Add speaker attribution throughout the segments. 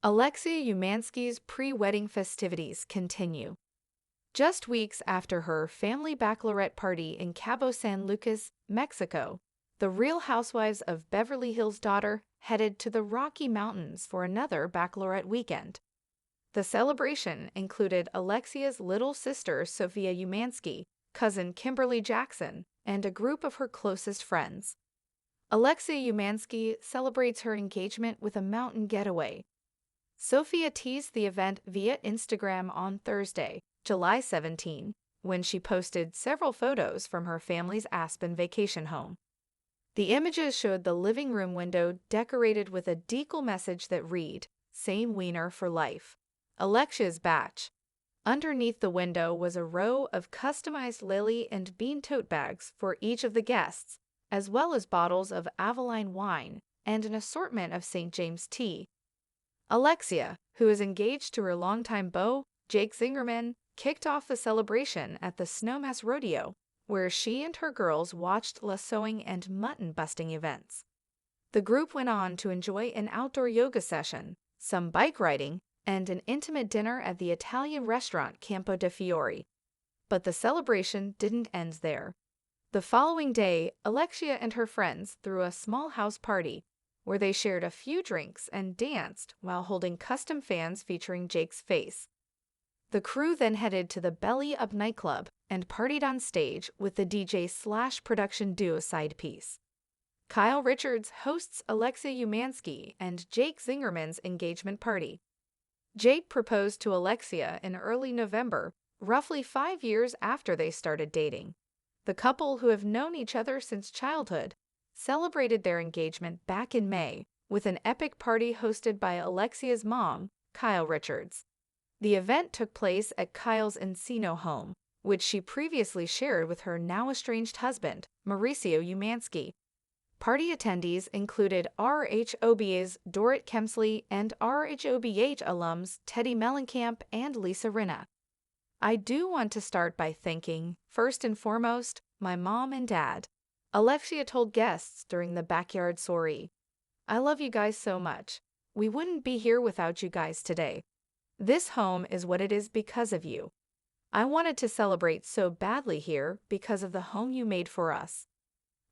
Speaker 1: Alexia Umansky's pre-wedding festivities continue. Just weeks after her family bachelorette party in Cabo San Lucas, Mexico, the Real Housewives of Beverly Hills daughter headed to the Rocky Mountains for another bachelorette weekend. The celebration included Alexia's little sister Sophia Umansky, cousin Kimberly Jackson, and a group of her closest friends. Alexia Umansky celebrates her engagement with a mountain getaway. Sophia teased the event via Instagram on Thursday, July 17, when she posted several photos from her family's Aspen vacation home. The images showed the living room window decorated with a decal message that read, "Same wiener for life. Alexia's batch." Underneath the window was a row of customized lily and bean tote bags for each of the guests, as well as bottles of Avaline wine and an assortment of St. James tea. Alexia, who is engaged to her longtime beau, Jake Zingerman, kicked off the celebration at the Snowmass Rodeo, where she and her girls watched lassoing and mutton-busting events. The group went on to enjoy an outdoor yoga session, some bike riding, and an intimate dinner at the Italian restaurant Campo de Fiori. But the celebration didn't end there. The following day, Alexia and her friends threw a small house party, where they shared a few drinks and danced while holding custom fans featuring Jake's face. The crew then headed to the Belly Up nightclub and partied on stage with the DJ/production duo side piece. Kyle Richards hosts Alexia Umansky and Jake Zingerman's engagement party. Jake proposed to Alexia in early November, roughly 5 years after they started dating. The couple, who have known each other since childhood, celebrated their engagement back in May with an epic party hosted by Alexia's mom, Kyle Richards. The event took place at Kyle's Encino home, which she previously shared with her now-estranged husband, Mauricio Umansky. Party attendees included RHOBA's Dorrit Kemsley and RHOBH alums Teddy Mellencamp and Lisa Rinna. "I do want to start by thanking, first and foremost, my mom and dad," Alexia told guests during the backyard soiree. "I love you guys so much. We wouldn't be here without you guys today. This home is what it is because of you. I wanted to celebrate so badly here because of the home you made for us."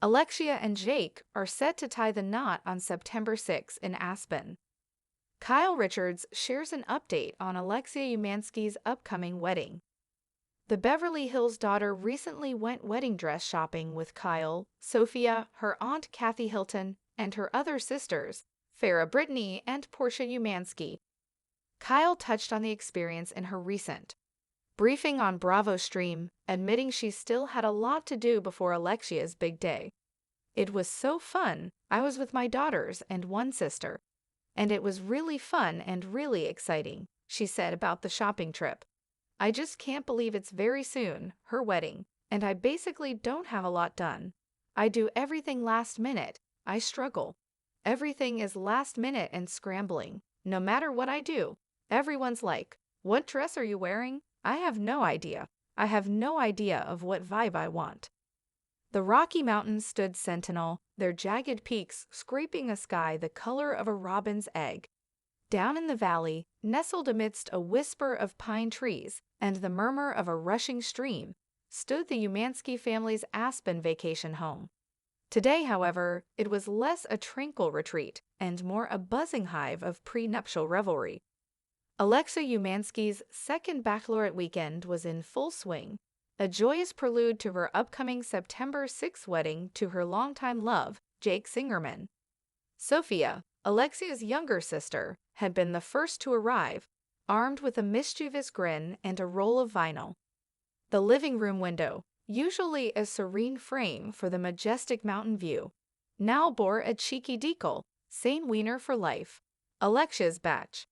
Speaker 1: Alexia and Jake are set to tie the knot on September 6 in Aspen. Kyle Richards shares an update on Alexia Umansky's upcoming wedding. The Beverly Hills daughter recently went wedding dress shopping with Kyle, Sophia, her aunt Kathy Hilton, and her other sisters, Farrah Brittany and Portia Umansky. Kyle touched on the experience in her recent briefing on Bravo Stream, admitting she still had a lot to do before Alexia's big day. "It was so fun. I was with my daughters and one sister. And it was really fun and really exciting," she said about the shopping trip. "I just can't believe it's very soon, her wedding, and I basically don't have a lot done. I do everything last minute. I struggle. Everything is last minute and scrambling. No matter what I do, everyone's like, 'What dress are you wearing?' I have no idea. I have no idea of what vibe I want." The Rocky Mountains stood sentinel, their jagged peaks scraping a sky the color of a robin's egg. Down in the valley, nestled amidst a whisper of pine trees and the murmur of a rushing stream, stood the Umansky family's Aspen vacation home. Today, however, it was less a tranquil retreat and more a buzzing hive of prenuptial revelry. Alexia Umansky's second bachelorette weekend was in full swing, a joyous prelude to her upcoming September 6 wedding to her longtime love, Jake Zingerman. Sophia, Alexia's younger sister, had been the first to arrive, armed with a mischievous grin and a roll of vinyl. The living room window, usually a serene frame for the majestic mountain view, now bore a cheeky decal, "Same wiener for life, Alexia's batch."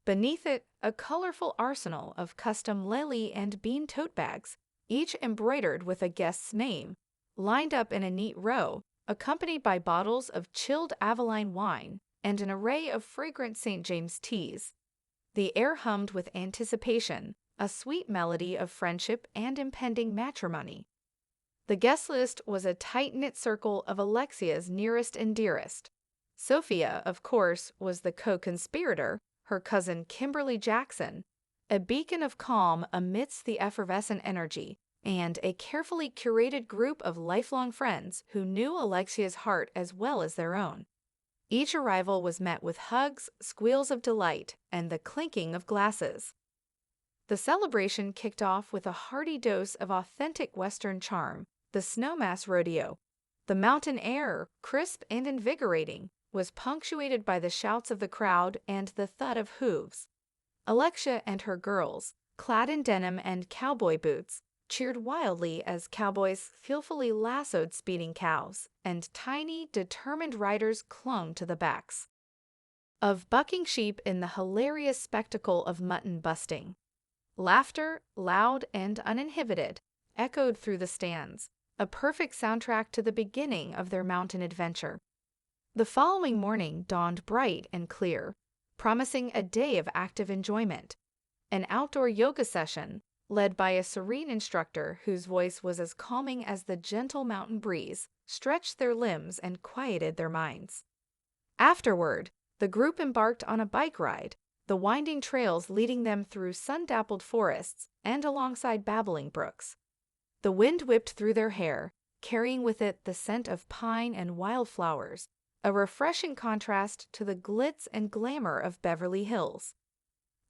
Speaker 1: Beneath it, a colorful arsenal of custom lily and bean tote bags, each embroidered with a guest's name, lined up in a neat row, accompanied by bottles of chilled Avaline wine and an array of fragrant St. James teas. The air hummed with anticipation, a sweet melody of friendship and impending matrimony. The guest list was a tight-knit circle of Alexia's nearest and dearest. Sophia, of course, was the co-conspirator, her cousin Kimberly Jackson, a beacon of calm amidst the effervescent energy, and a carefully curated group of lifelong friends who knew Alexia's heart as well as their own. Each arrival was met with hugs, squeals of delight, and the clinking of glasses. The celebration kicked off with a hearty dose of authentic Western charm, the Snowmass Rodeo. The mountain air, crisp and invigorating, was punctuated by the shouts of the crowd and the thud of hooves. Alexia and her girls, clad in denim and cowboy boots, cheered wildly as cowboys skillfully lassoed speeding cows, and tiny, determined riders clung to the backs of bucking sheep in the hilarious spectacle of mutton busting. Laughter, loud and uninhibited, echoed through the stands, a perfect soundtrack to the beginning of their mountain adventure. The following morning dawned bright and clear, promising a day of active enjoyment. An outdoor yoga session, led by a serene instructor whose voice was as calming as the gentle mountain breeze, stretched their limbs and quieted their minds. Afterward, the group embarked on a bike ride, the winding trails leading them through sun-dappled forests and alongside babbling brooks. The wind whipped through their hair, carrying with it the scent of pine and wildflowers, a refreshing contrast to the glitz and glamour of Beverly Hills.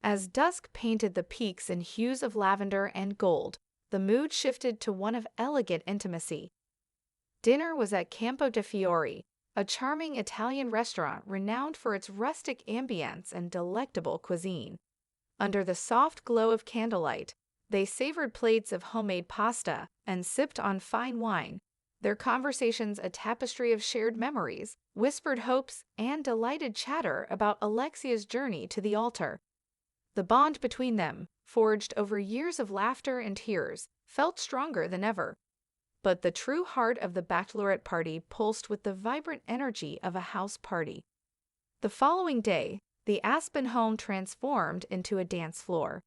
Speaker 1: As dusk painted the peaks in hues of lavender and gold, the mood shifted to one of elegant intimacy. Dinner was at Campo de Fiori, a charming Italian restaurant renowned for its rustic ambience and delectable cuisine. Under the soft glow of candlelight, they savored plates of homemade pasta and sipped on fine wine, their conversations a tapestry of shared memories, whispered hopes, and delighted chatter about Alexia's journey to the altar. The bond between them, forged over years of laughter and tears, felt stronger than ever. But the true heart of the bachelorette party pulsed with the vibrant energy of a house party. The following day, the Aspen home transformed into a dance floor.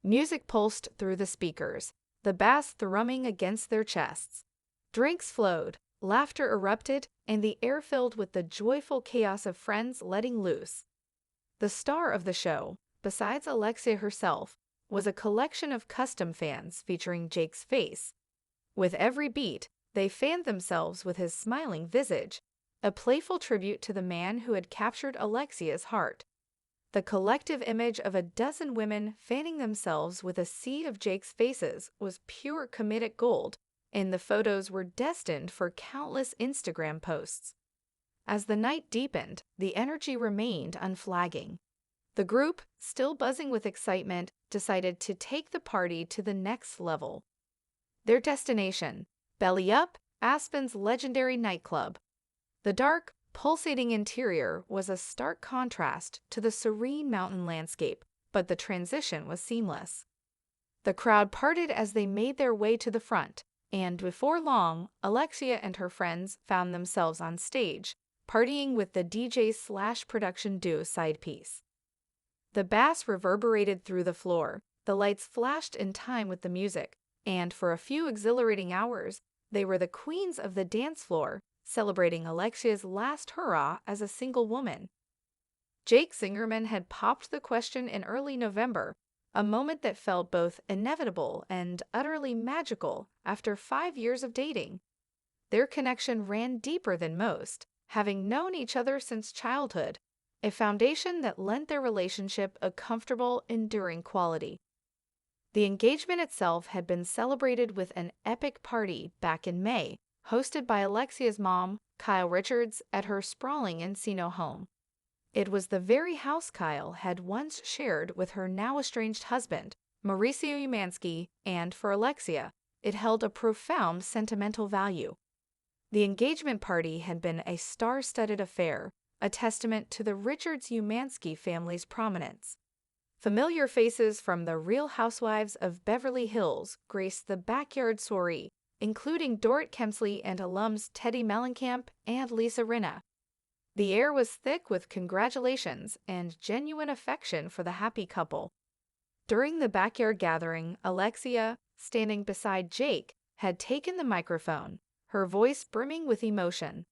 Speaker 1: Music pulsed through the speakers, the bass thrumming against their chests. Drinks flowed, laughter erupted, and the air filled with the joyful chaos of friends letting loose. The star of the show, besides Alexia herself, was a collection of custom fans featuring Jake's face. With every beat, they fanned themselves with his smiling visage, a playful tribute to the man who had captured Alexia's heart. The collective image of a dozen women fanning themselves with a sea of Jake's faces was pure comedic gold, and the photos were destined for countless Instagram posts. As the night deepened, the energy remained unflagging. The group, still buzzing with excitement, decided to take the party to the next level. Their destination, Belly Up, Aspen's legendary nightclub. The dark, pulsating interior was a stark contrast to the serene mountain landscape, but the transition was seamless. The crowd parted as they made their way to the front, and before long, Alexia and her friends found themselves on stage, partying with the DJ/production duo side piece. The bass reverberated through the floor, the lights flashed in time with the music, and for a few exhilarating hours, they were the queens of the dance floor, celebrating Alexia's last hurrah as a single woman. Jake Zingerman had popped the question in early November, a moment that felt both inevitable and utterly magical after 5 years of dating. Their connection ran deeper than most, having known each other since childhood, a foundation that lent their relationship a comfortable, enduring quality. The engagement itself had been celebrated with an epic party back in May, hosted by Alexia's mom, Kyle Richards, at her sprawling Encino home. It was the very house Kyle had once shared with her now-estranged husband, Alexia Umansky, and for Alexia, it held a profound sentimental value. The engagement party had been a star-studded affair, a testament to the Richards-Umansky family's prominence. Familiar faces from the Real Housewives of Beverly Hills graced the backyard soiree, including Dorit Kemsley and alums Teddy Mellencamp and Lisa Rinna. The air was thick with congratulations and genuine affection for the happy couple. During the backyard gathering, Alexia, standing beside Jake, had taken the microphone, her voice brimming with emotion.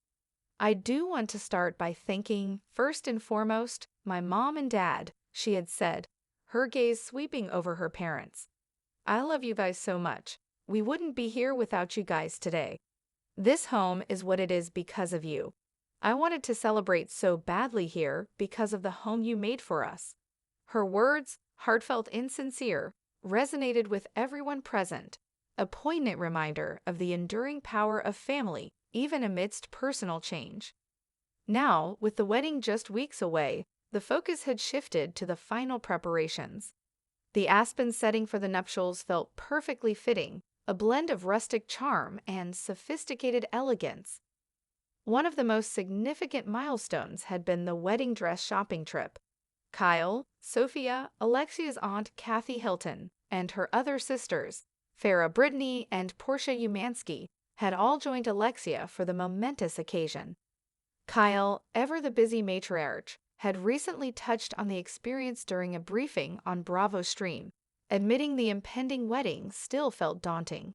Speaker 1: "I do want to start by thanking, first and foremost, my mom and dad, she had said, her gaze sweeping over her parents. "I love you guys so much. We wouldn't be here without you guys today. This home is what it is because of you. I wanted to celebrate so badly here because of the home you made for us." Her words, heartfelt and sincere, resonated with everyone present, a poignant reminder of the enduring power of family, even amidst personal change. Now, with the wedding just weeks away, the focus had shifted to the final preparations. The Aspen setting for the nuptials felt perfectly fitting, a blend of rustic charm and sophisticated elegance. One of the most significant milestones had been the wedding dress shopping trip. Kyle, Sophia, Alexia's aunt Kathy Hilton, and her other sisters, Farrah Brittany and Portia Umansky, had all joined Alexia for the momentous occasion. Kyle, ever the busy matriarch, had recently touched on the experience during a briefing on Bravo Stream, admitting the impending wedding still felt daunting.